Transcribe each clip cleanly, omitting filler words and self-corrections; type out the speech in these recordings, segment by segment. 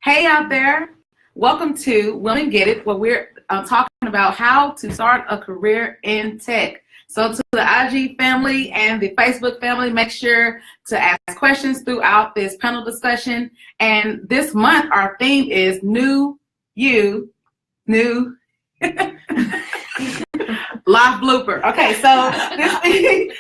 Hey out there, welcome to Women Get It, where we're talking about how to start a career in tech. So to the IG family and the Facebook family, make sure to ask questions throughout this panel discussion. And this month, our theme is New You, New Live Blooper. Okay, so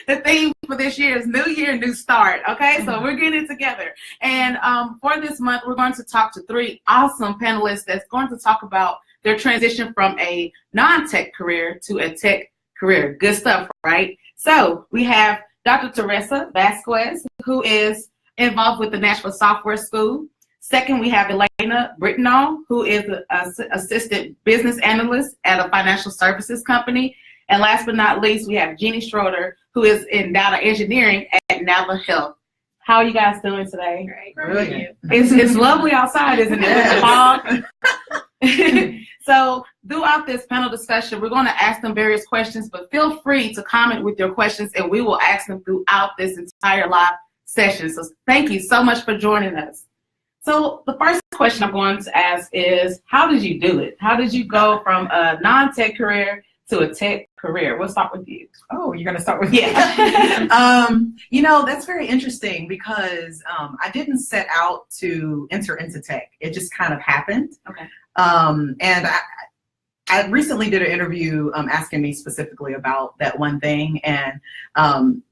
the theme for this year is New Year, New Start. Okay, so we're getting it together. And for this month, we're going to talk to three awesome panelists that's going to talk about their transition from a non-tech career to a tech career. Good stuff, right? So we have Dr. Teresa Vazquez, who is involved with the Nashville Software School. Second, we have Elaina Britnall, who is an assistant business analyst at a financial services company. And last but not least, we have Jeanne Schroder, who is in data engineering at Nava Health. How are you guys doing today? Great. Brilliant. It's lovely outside, isn't it? Yes. So throughout this panel discussion, we're going to ask them various questions, but feel free to comment with your questions, and we will ask them throughout this entire live session. So thank you so much for joining us. So the first question I'm going to ask is, how did you do it? How did you go from a non-tech career to a tech career? We'll start with you. Oh, you're going to start with me? That's very interesting because I didn't set out to enter into tech. It just kind of happened. Okay. And I recently did an interview asking me specifically about that one thing. And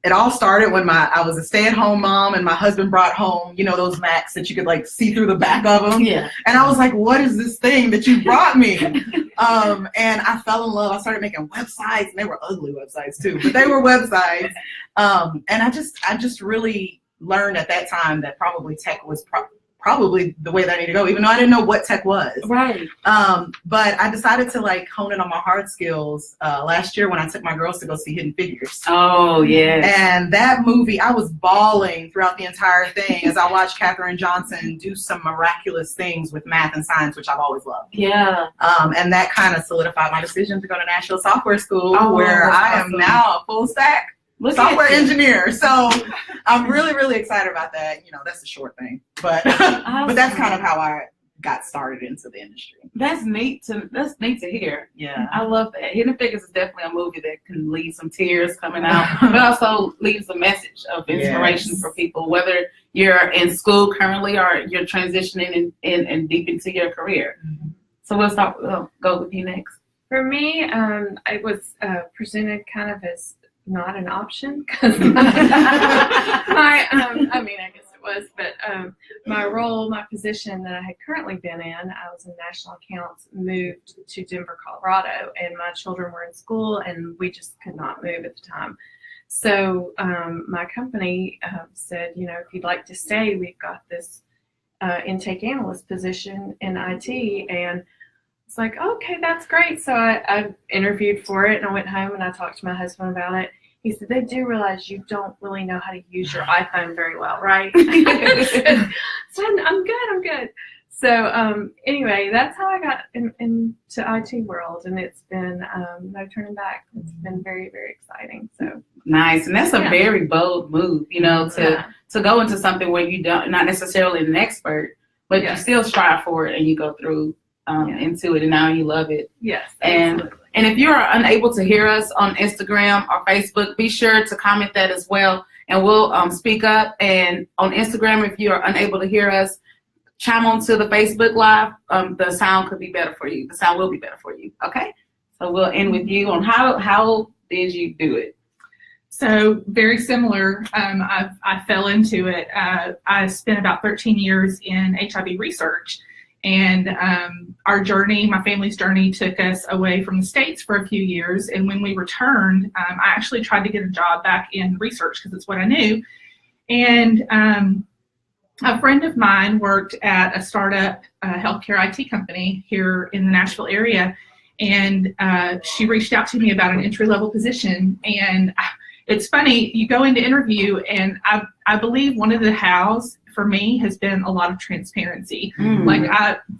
it all started when I was a stay-at-home mom and my husband brought home, those Macs that you could like see through the back of them. Yeah. And I was like, what is this thing that you brought me? And I fell in love. I started making websites, and they were ugly websites too, but they were websites. And I just really learned at that time that probably tech was probably the way that I need to go, even though I didn't know what tech was. Right. But I decided to like hone in on my hard skills last year when I took my girls to go see Hidden Figures. Oh, yeah. And that movie, I was bawling throughout the entire thing as I watched Katherine Johnson do some miraculous things with math and science, which I've always loved. Yeah. And that kind of solidified my decision to go to Nashville Software School, where I am now a full stack software engineer. So I'm really, really excited about that. That's a short thing, but but that's kind of how I got started into the industry. That's neat to hear. Yeah. I love that. Hidden Figures is definitely a movie that can leave some tears coming out, but also leaves a message of inspiration for people, whether you're in school currently or you're transitioning in deep into your career. Mm-hmm. So we'll go with you next. For me, I was presented kind of as not an option because I guess it was, but my position that I had currently been in, I was in national accounts, moved to Denver, Colorado, and my children were in school and we just could not move at the time. So my company said, if you'd like to stay, we've got this intake analyst position in IT, and it's like, okay, that's great. So I interviewed for it, and I went home and I talked to my husband about it. He said, they do realize you don't really know how to use your iPhone very well, right? So I'm good. So anyway, that's how I got into IT world, and it's been no turning back. It's been very, very exciting. So nice, and that's a very bold move, to go into something where you don't, not necessarily an expert, but you still strive for it and you go through into it, and now you love it. Yes. And if you're unable to hear us on Instagram or Facebook, be sure to comment that as well, and we'll speak up. And on Instagram, if you are unable to hear us, chime on to the Facebook Live. The sound could be better for you. The sound will be better for you. Okay? So we'll end with you on how did you do it? So very similar. I fell into it. I spent about 13 years in HIV research. And our journey, my family's journey, took us away from the States for a few years. And when we returned, I actually tried to get a job back in research because it's what I knew. And a friend of mine worked at a startup healthcare IT company here in the Nashville area. And she reached out to me about an entry-level position. And it's funny, you go into interview, and I believe one of the hows for me has been a lot of transparency.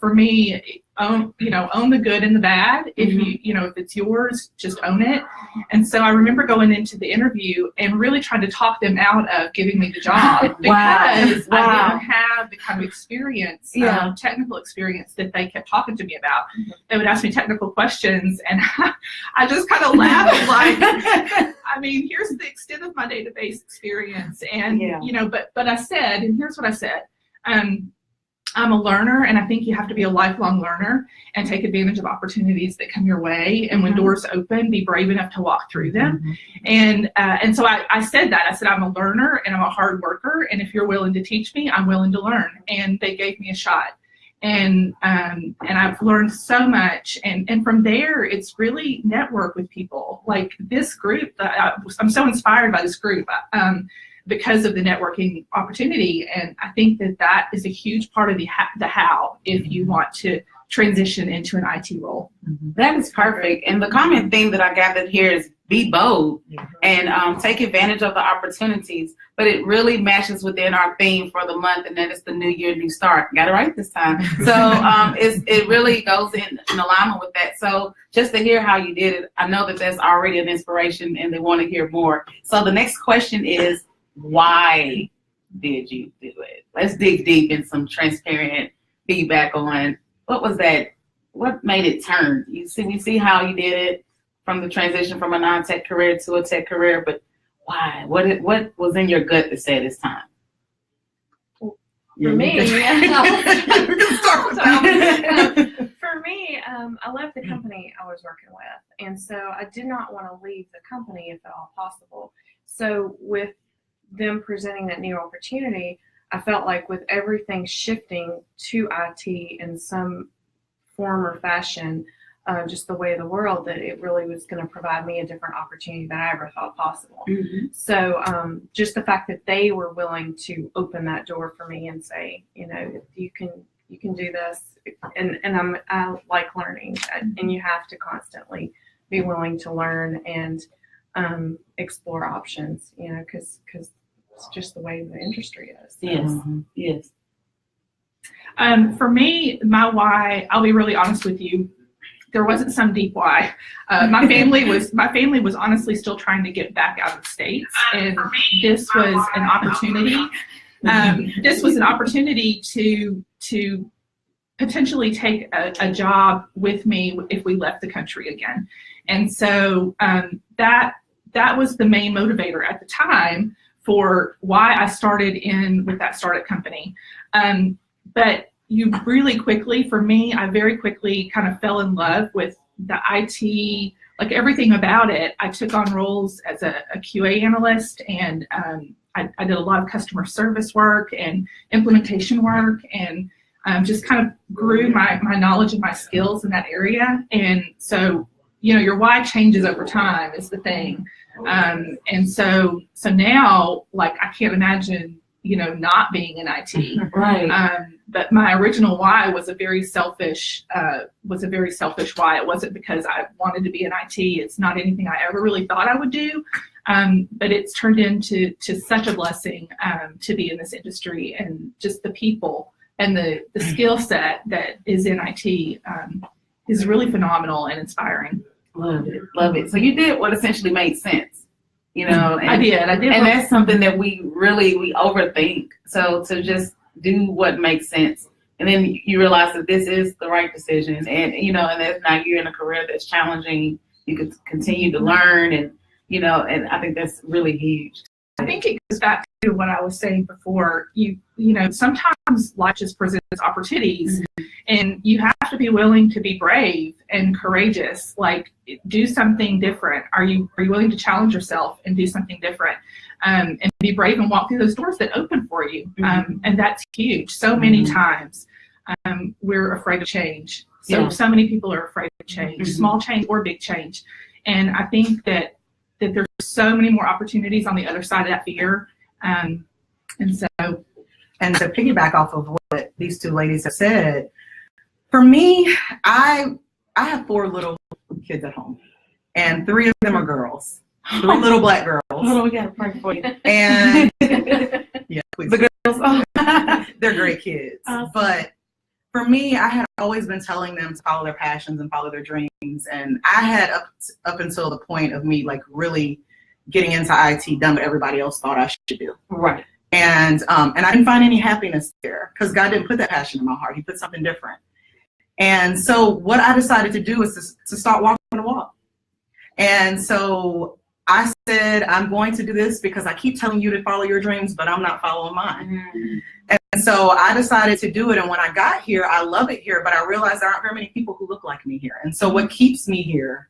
For me, own the good and the bad. If if it's yours, just own it. And so I remember going into the interview and really trying to talk them out of giving me the job because I didn't have the kind of experience, technical experience that they kept talking to me about. They would ask me technical questions, and I just kind of laughed like, I mean, here's the extent of my database experience, and but I said, and here's what I said. I'm a learner, and I think you have to be a lifelong learner and take advantage of opportunities that come your way. And when doors open, be brave enough to walk through them. And so I said that. I said, I'm a learner and I'm a hard worker. And if you're willing to teach me, I'm willing to learn. And they gave me a shot. And I've learned so much. And from there, it's really network with people. Like this group, I'm so inspired by this group. Because of the networking opportunity. And I think that is a huge part of the how if you want to transition into an IT role. That is perfect. And the common theme that I gathered here is be bold and take advantage of the opportunities. But it really matches within our theme for the month, and that is the new year, new start. Got it right this time. So it really goes in alignment with that. So just to hear how you did it, I know that that's already an inspiration and they want to hear more. So the next question is, why did you do it? Let's dig deep in some transparent feedback on what was that, what made it turn? We see how you did it from the transition from a non-tech career to a tech career, but why? What was in your gut that said it's time? For me, I left the company I was working with, and so I did not want to leave the company if at all possible. So with them presenting that new opportunity, I felt like with everything shifting to IT in some form or fashion, just the way of the world, that it really was going to provide me a different opportunity than I ever thought possible. So just the fact that they were willing to open that door for me and say, you can do this, and I like learning, and you have to constantly be willing to learn and explore options, because it's just the way the industry is. Yes. For me, my why, I'll be really honest with you, there wasn't some deep why. My family was honestly still trying to get back out of the States, and this was an opportunity. This was an opportunity to potentially take a job with me if we left the country again. And so that was the main motivator at the time for why I started in with that startup company. But you really quickly, for me, I very quickly kind of fell in love with the IT, like everything about it. I took on roles as a QA analyst, and I did a lot of customer service work and implementation work, and just kind of grew my knowledge and my skills in that area. And so, your why changes over time is the thing. And so now, like, I can't imagine, not being in IT. Right. But my original why was a very selfish why. It wasn't because I wanted to be in IT. It's not anything I ever really thought I would do. But it's turned into such a blessing to be in this industry, and just the people and the skill set that is in IT is really phenomenal and inspiring. Love it. So you did what essentially made sense, And I did. And that's something that we overthink. So to just do what makes sense, and then you realize that this is the right decision, and and that's now you're in a career that's challenging. You can continue to learn, and and I think that's really huge. I think it goes back to what I was saying before. Sometimes life just presents opportunities, and you have to be willing to be brave and courageous. Like, do something different. Are you willing to challenge yourself and do something different, and be brave and walk through those doors that open for you? And that's huge. So many times we're afraid of change. So many people are afraid of change, small change or big change. And I think that there's so many more opportunities on the other side of that fear. And to piggyback off of what these two ladies have said, for me, I have 4 little kids at home, and 3 of them are girls. 3 little black girls. Oh, we got to pray for you. And yeah, please. The girls, they're great kids. But for me, I had always been telling them to follow their passions and follow their dreams. And I had up until the point of me like really getting into IT done what everybody else thought I should do. Right. And I didn't find any happiness there because God didn't put that passion in my heart. He put something different. And so what I decided to do was to start walking the walk. And so I said, I'm going to do this because I keep telling you to follow your dreams, but I'm not following mine. Mm-hmm. And so I decided to do it. And when I got here, I love it here, but I realized there aren't very many people who look like me here. And so what keeps me here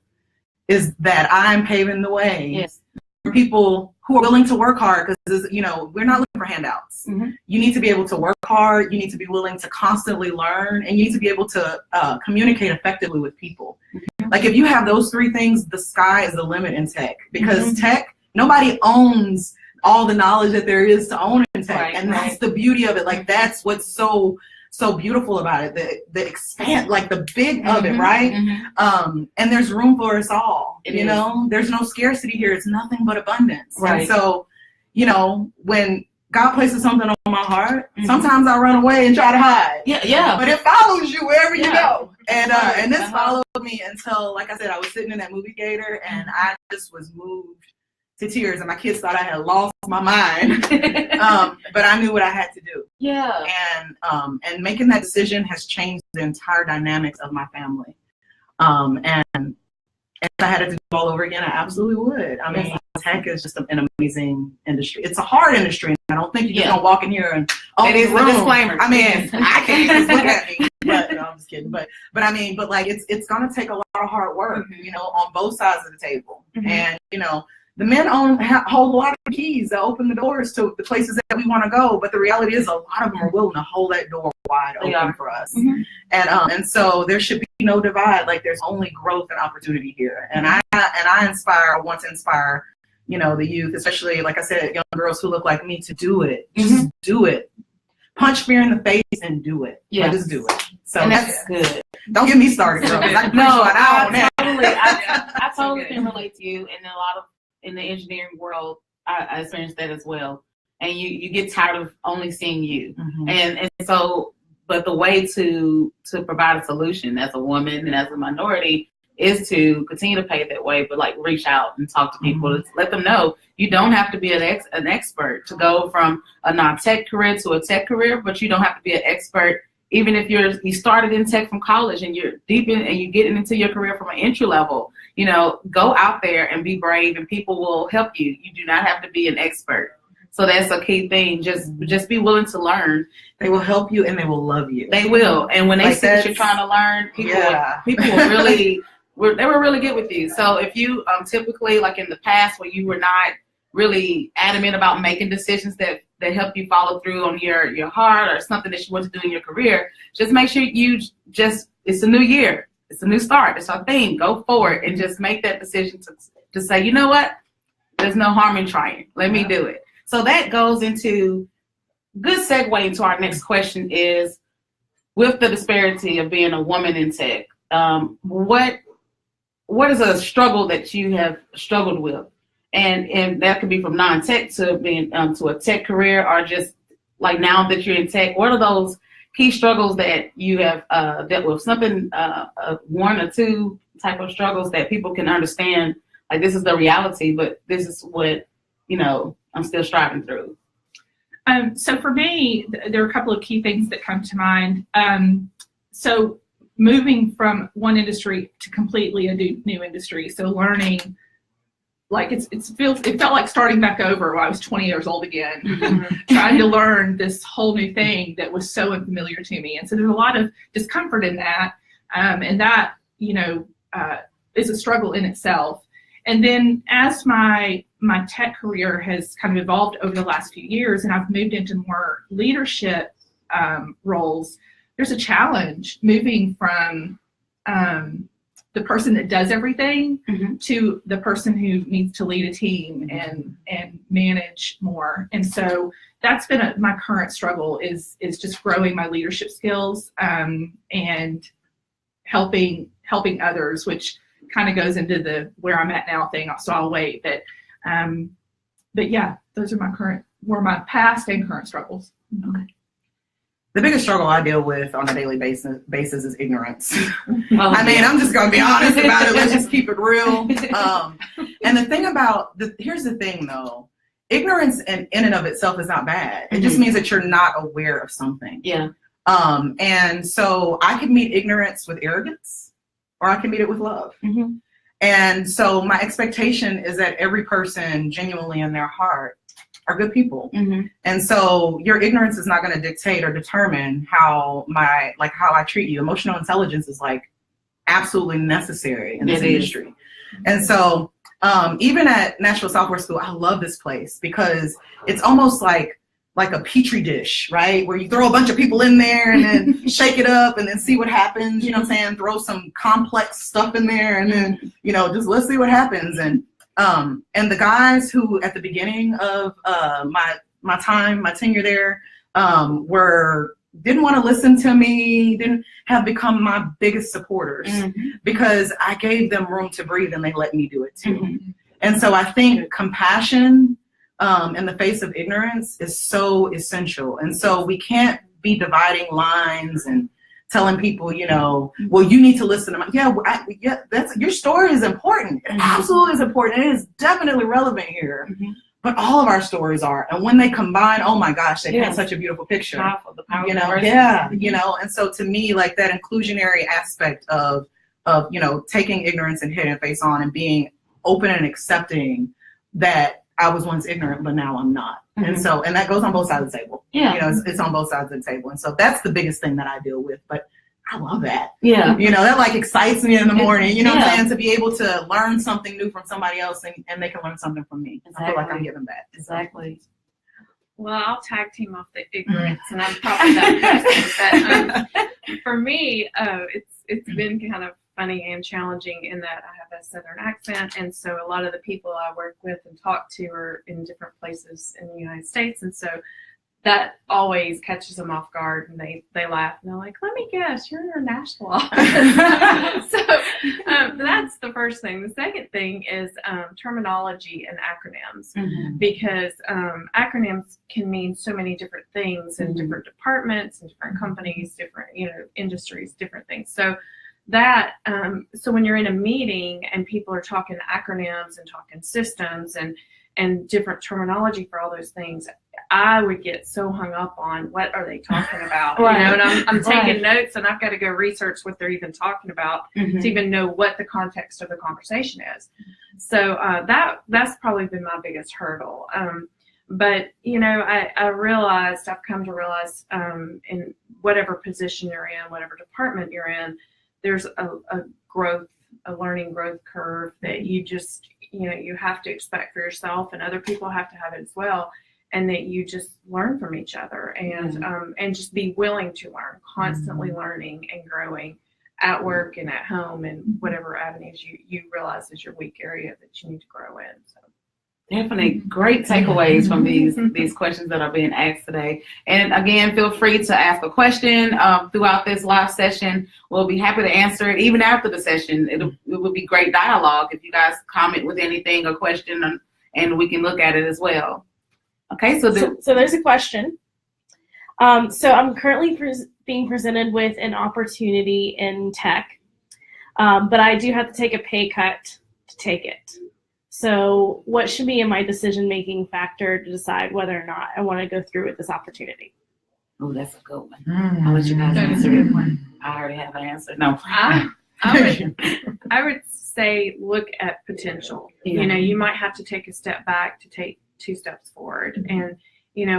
is that I'm paving the way. Yes. For people who are willing to work hard, because we're not looking for handouts. Mm-hmm. You need to be able to work hard. You need to be willing to constantly learn, and you need to be able to communicate effectively with people. Mm-hmm. Like if you have those three things, the sky is the limit in tech. Because tech, nobody owns all the knowledge that there is to own in tech, and that's the beauty of it. Like that's what's so beautiful about it. The expand, like the big of it, right? Mm-hmm. And there's room for us all. There's no scarcity here. It's nothing but abundance. Right. And so, when God places something on my heart, sometimes I run away and try to hide. Yeah. But it follows you wherever you go. And this followed me until, like I said, I was sitting in that movie theater and I just was moved to tears, and my kids thought I had lost my mind. But I knew what I had to do. Yeah. And making that decision has changed the entire dynamics of my family. And if I had to do it all over again, I absolutely would. I mean, tech is just an amazing industry. It's a hard industry. I don't think you just don't walk in here and it is a disclaimer. I mean, I can't just look at me. But no, I'm just kidding. But like it's gonna take a lot of hard work, on both sides of the table. Mm-hmm. And the men hold a lot of the keys that open the doors to the places that we want to go. But the reality is, a lot of them are willing to hold that door wide open for us. Mm-hmm. And so there should be no divide. Like there's only growth and opportunity here. And I want to inspire, the youth, especially like I said, young girls who look like me, to do it. Just do it. Punch fear in the face and do it. Yeah, just do it. So and that's good. Don't get me started, girl. I totally can relate to you. And a lot of in the engineering world, I experienced that as well. And you get tired of only seeing you. Mm-hmm. And so, but the way to provide a solution as a woman and as a minority is to continue to pave that way, but like reach out and talk to people, to let them know you don't have to be an expert to go from a non-tech career to a tech career, but you don't have to be an expert. Even if you started in tech from college and you're deep in and you're getting into your career from an entry level, go out there and be brave and people will help you. You do not have to be an expert. So that's a key thing. Just be willing to learn. They will help you and they will love you. They will. And when they see that you're trying to learn, people will really, they were really good with you. So if you typically, like in the past where you were not really adamant about making decisions that help you follow through on your heart or something that you want to do in your career, just make sure it's a new year. It's a new start. It's our thing. Go forward and just make that decision to say, you know what? There's no harm in trying. Let me do it. So that goes into good segue into our next question is, with the disparity of being a woman in tech, what is a struggle that you have struggled with? And that could be from non-tech to being to a tech career, or just like now that you're in tech, what are those key struggles that you have dealt with? Something, one or two type of struggles that people can understand, like this is the reality, but this is what, I'm still striving through. So for me, there are a couple of key things that come to mind. So moving from one industry to completely a new industry. So learning, like it felt like starting back over when I was 20 years old again, trying to learn this whole new thing that was so unfamiliar to me. And so there's a lot of discomfort in that. And that, is a struggle in itself. And then as my tech career has kind of evolved over the last few years and I've moved into more leadership roles, there's a challenge moving from the person that does everything to the person who needs to lead a team and manage more. And so that's been my current struggle is just growing my leadership skills and helping others, which kind of goes into the where I'm at now thing. So I'll wait, but yeah, those are my past and current struggles. Okay. The biggest struggle I deal with on a daily basis is ignorance. Oh, I'm just going to be honest about it. Let's just keep it real. And the thing about, here's the thing though, ignorance in and of itself is not bad. It just means that you're not aware of something. Yeah. And so I could meet ignorance with arrogance, or I can meet it with love. Mm-hmm. And so my expectation is that every person genuinely in their heart are good people. Mm-hmm. And so your ignorance is not going to dictate or determine how I treat you. Emotional intelligence is like absolutely necessary in this industry. And so even at Nashville Software School, I love this place because it's almost like a petri dish, right? Where you throw a bunch of people in there and then shake it up and then see what happens. You know what I'm saying? Throw some complex stuff in there and then, just let's see what happens. And the guys who at the beginning of my tenure there didn't want to listen to me, didn't have become my biggest supporters because I gave them room to breathe and they let me do it too. Mm-hmm. And so I think compassion in the face of ignorance is so essential. And so we can't be dividing lines and telling people, well, you need to listen to my, that's your story is important. It absolutely is important. It is definitely relevant here. Mm-hmm. But all of our stories are, and when they combine, oh my gosh, they paint such a beautiful picture. The power and so to me, like that inclusionary aspect of taking ignorance and hitting face on and being open and accepting that I was once ignorant, but now I'm not. Mm-hmm. And that goes on both sides of the table. Yeah. It's on both sides of the table. And so that's the biggest thing that I deal with. But I love that. Yeah. That like excites me in the morning, what I'm saying? To be able to learn something new from somebody else and they can learn something from me. Exactly. I feel like I'm giving back. Exactly. Well, I'll tag team off the ignorance and I'm probably that person. But for me, it's been kind of funny and challenging in that I have a Southern accent, and so a lot of the people I work with and talk to are in different places in the United States, and so that always catches them off guard, and they laugh and they're like, "Let me guess, you're in our Nashville office." So that's the first thing. The second thing is terminology and acronyms, because acronyms can mean so many different things in different departments and different companies, different industries, different things. So that so when you're in a meeting and people are talking acronyms and talking systems and different terminology for all those things, I would get so hung up on what are they talking about, and I'm taking notes and I've got to go research what they're even talking about to even know what the context of the conversation is. So that's probably been my biggest hurdle. But I've come to realize in whatever position you're in, whatever department you're in, there's a learning growth curve that you just, you have to expect for yourself, and other people have to have it as well. And that you just learn from each other and just be willing to learn, constantly learning and growing at work and at home and whatever avenues you realize is your weak area that you need to grow in. So. Definitely great takeaways from these questions that are being asked today. And again, feel free to ask a question throughout this live session. We'll be happy to answer it even after the session. It will be great dialogue if you guys comment with anything or question, and we can look at it as well. Okay, so there's a question. So I'm currently being presented with an opportunity in tech, but I do have to take a pay cut to take it. So what should be in my decision-making factor to decide whether or not I want to go through with this opportunity? Oh, that's a good one. I'll let you guys answer it. I already have an answer. No. I would say look at potential. Yeah. You might have to take a step back to take 2 steps forward. And,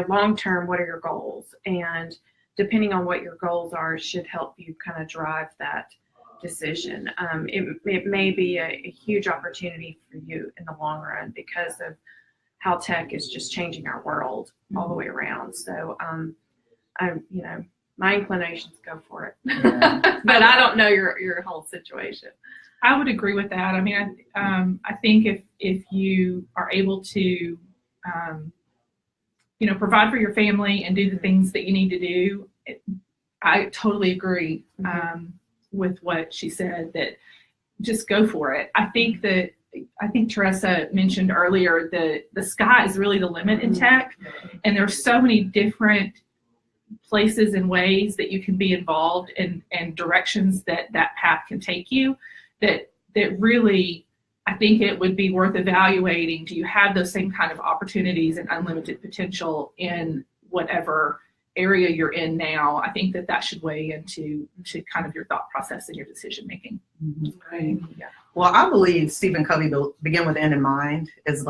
long term, what are your goals? And depending on what your goals are should help you kind of drive that decision. It may be a huge opportunity for you in the long run because of how tech is just changing our world all the way around. So, my inclinations go for it, but I don't know your whole situation. I would agree with that. I mean, I think if you are able to, provide for your family and do the things that you need to do, I totally agree with what she said, that just go for it. I think Teresa mentioned earlier that the sky is really the limit in tech, and there's so many different places and ways that you can be involved and directions that path can take you, that really, I think it would be worth evaluating. Do you have those same kind of opportunities and unlimited potential in whatever area you're in now? I think that should weigh into kind of your thought process and your decision making. Right. Yeah. Well, I believe Stephen Covey begin with end in mind is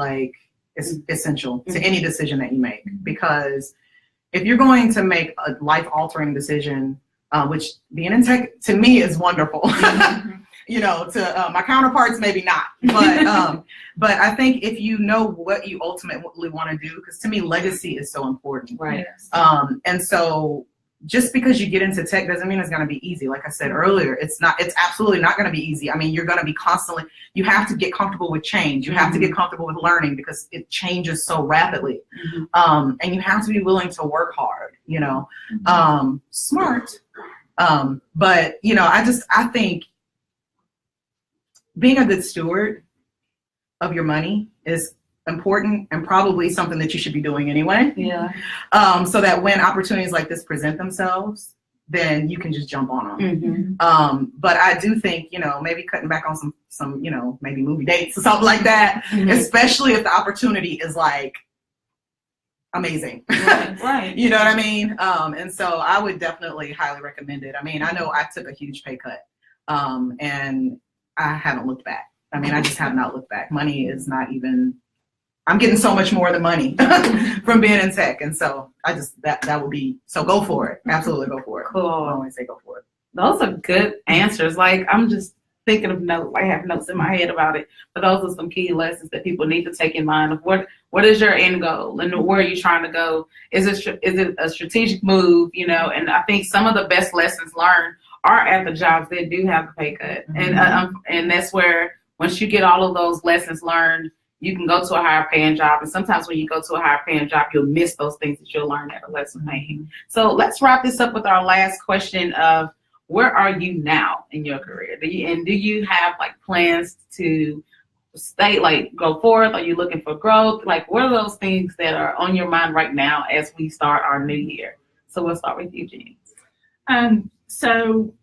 essential to any decision that you make, because if you're going to make a life-altering decision, which being in tech to me is wonderful, to my counterparts maybe not, but I think if you know what you ultimately want to do, because to me legacy is so important, Right. And so just because you get into tech doesn't mean it's going to be easy. Like I said earlier, it's absolutely not going to be easy. I mean, you're going to be you have to get comfortable with change. You have to get comfortable with learning, because it changes so rapidly. And you have to be willing to work hard, smart. But, I think being a good steward of your money is important, and probably something that you should be doing anyway. Yeah. So that when opportunities like this present themselves, then you can just jump on them. But I do think, maybe cutting back on some, maybe movie dates or something like that, especially if the opportunity is like amazing. Right. You know what I mean? And so I would definitely highly recommend it. I mean, I know I took a huge pay cut, and I haven't looked back. I mean, I just have not looked back. Money is not even, I'm getting so much more than money from being in tech. And so I just, that would be, so go for it. Absolutely go for it. Cool. I always say go for it. Those are good answers. Like, I'm just thinking of notes. I have notes in my head about it. But those are some key lessons that people need to take in mind of what is your end goal and where are you trying to go? Is it a strategic move? And I think some of the best lessons learned are at the jobs that do have the pay cut. And that's where, once you get all of those lessons learned, you can go to a higher paying job. And sometimes when you go to a higher paying job, you'll miss those things that you'll learn at a lesser paying. So let's wrap this up with our last question of, where are you now in your career? Do you have like plans to stay, like go forth? Are you looking for growth? Like, what are those things that are on your mind right now as we start our new year? So we'll start with you, Jeanne. So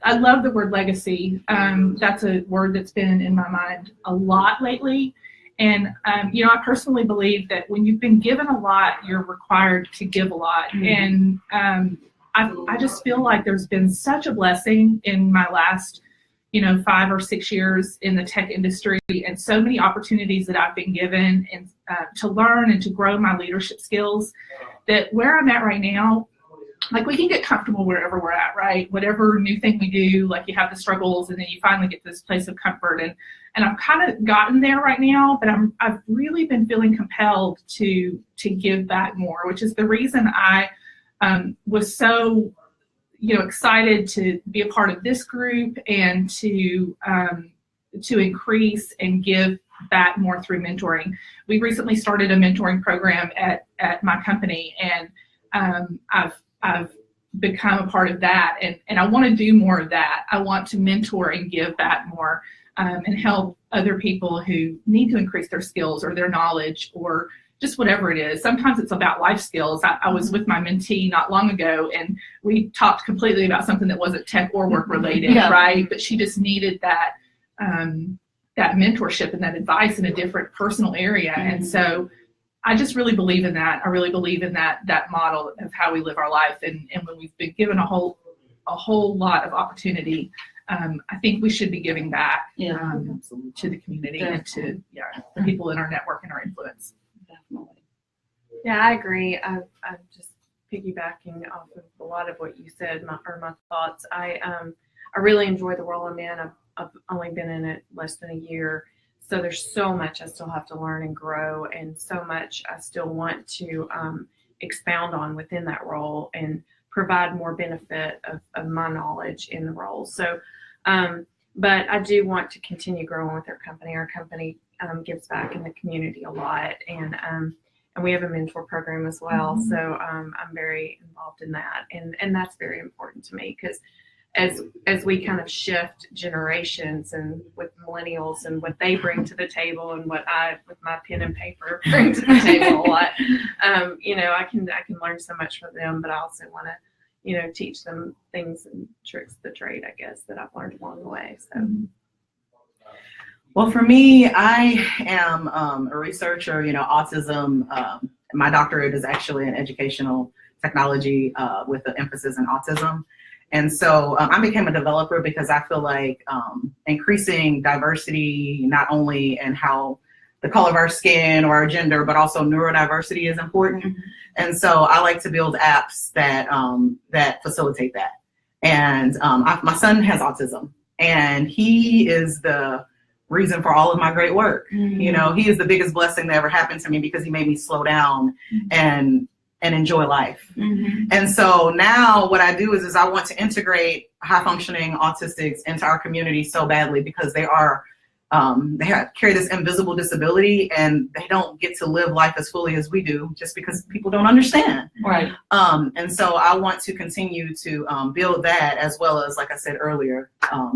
I love the word legacy. That's a word that's been in my mind a lot lately. And, I personally believe that when you've been given a lot, you're required to give a lot. And I just feel like there's been such a blessing in my last, 5 or 6 years in the tech industry, and so many opportunities that I've been given and to learn and to grow my leadership skills, that where I'm at right now, like, we can get comfortable wherever we're at, right? Whatever new thing we do, like, you have the struggles and then you finally get to this place of comfort. And I've kind of gotten there right now, but I've really been feeling compelled to give back more, which is the reason I was so, excited to be a part of this group and to increase and give back more through mentoring. We recently started a mentoring program at my company, and I've become a part of that, and I want to do more of that. I want to mentor and give back more, and help other people who need to increase their skills or their knowledge or just whatever it is. Sometimes it's about life skills. I was with my mentee not long ago, and we talked completely about something that wasn't tech or work related, right? But she just needed that mentorship and that advice in a different personal area. And so I just really believe in that. I really believe in that model of how we live our life. And when we've been given a whole lot of opportunity, I think we should be giving back to the community and to the people in our network and our influence. Definitely. Yeah, I agree. I'm just piggybacking off of a lot of what you said, my thoughts. I really enjoy the role I'm in. I've only been in it less than a year. So there's so much I still have to learn and grow, and so much I still want to expound on within that role and provide more benefit of my knowledge in the role. So, but I do want to continue growing with our company. Our company gives back in the community a lot, and we have a mentor program as well. So I'm very involved in that, and that's very important to me, because as we kind of shift generations and with millennials and what they bring to the table and what I, with my pen and paper, bring to the table a lot, you know, I can learn so much from them, but I also want to, you know, teach them things and tricks of the trade, I guess, that I've learned along the way. So. Well, for me, I am a researcher, you know, autism. My doctorate is actually in educational technology with an emphasis in autism. And so I became a developer because I feel like increasing diversity, not only in how the color of our skin or our gender, but also neurodiversity is important. And so I like to build apps that that facilitate that. And my son has autism, and he is the reason for all of my great work. You know, he is the biggest blessing that ever happened to me because he made me slow down and enjoy life. And so now what I do is I want to integrate high functioning autistics into our community so badly, because they are carry this invisible disability, and they don't get to live life as fully as we do just because people don't understand. Right. And so I want to continue to build that, as well as, like I said earlier,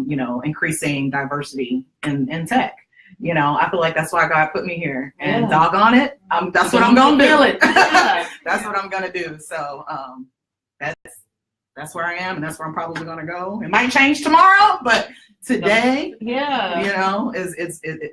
you know, increasing diversity in tech. You know, I feel like that's why God put me here, and doggone it, that's what I'm gonna do. That's what I'm gonna do. So that's where I am, and that's where I'm probably gonna go. It might change tomorrow, but today, you know,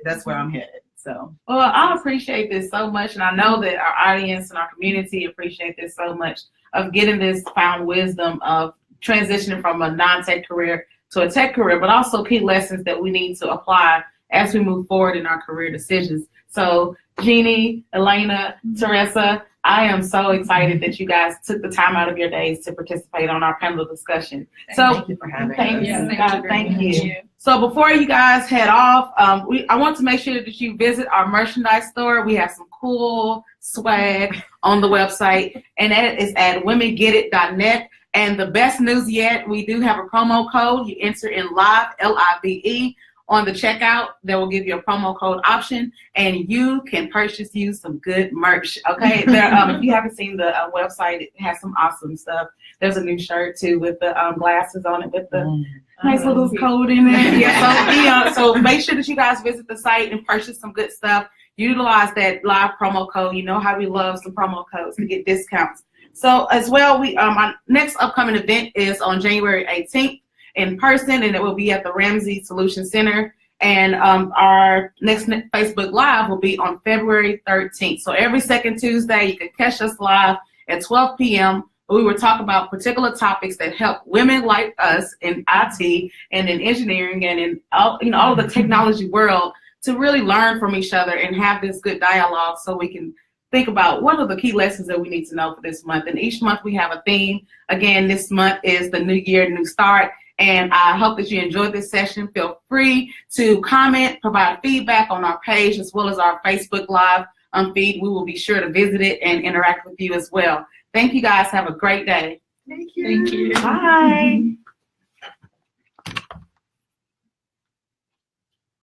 that's where I'm headed. So, well, I appreciate this so much, and I know that our audience and our community appreciate this so much, of getting this found wisdom of transitioning from a non-tech career to a tech career, but also key lessons that we need to apply as we move forward in our career decisions. So, Jeannie, Elaina, Teresa, I am so excited that you guys took the time out of your days to participate on our panel discussion. thank you for having us. Thank you. So before you guys head off, I want to make sure that you visit our merchandise store. We have some cool swag on the website, and that is at WomenGetIT.net. And the best news yet, we do have a promo code. You enter in LIVE, L-I-V-E, on the checkout. That will give you a promo code option, and you can purchase you some good merch. Okay, there. If you haven't seen the website, it has some awesome stuff. There's a new shirt too with the glasses on it with the nice little code in it. So make sure that you guys visit the site and purchase some good stuff. Utilize that live promo code. You know how we love some promo codes to get discounts. So as well, our next upcoming event is on January 18th. In person, and it will be at the Ramsey Solution Center. And our next Facebook Live will be on February 13th. So every second Tuesday, you can catch us live at 12 p.m. We will talk about particular topics that help women like us in IT and in engineering and in all of the technology world to really learn from each other and have this good dialogue, so we can think about what are the key lessons that we need to know for this month. And each month we have a theme. Again, this month is the New Year, New Start. And I hope that you enjoyed this session. Feel free to comment, provide feedback on our page, as well as our Facebook Live feed. We will be sure to visit it and interact with you as well. Thank you guys. Have a great day. Thank you. Bye.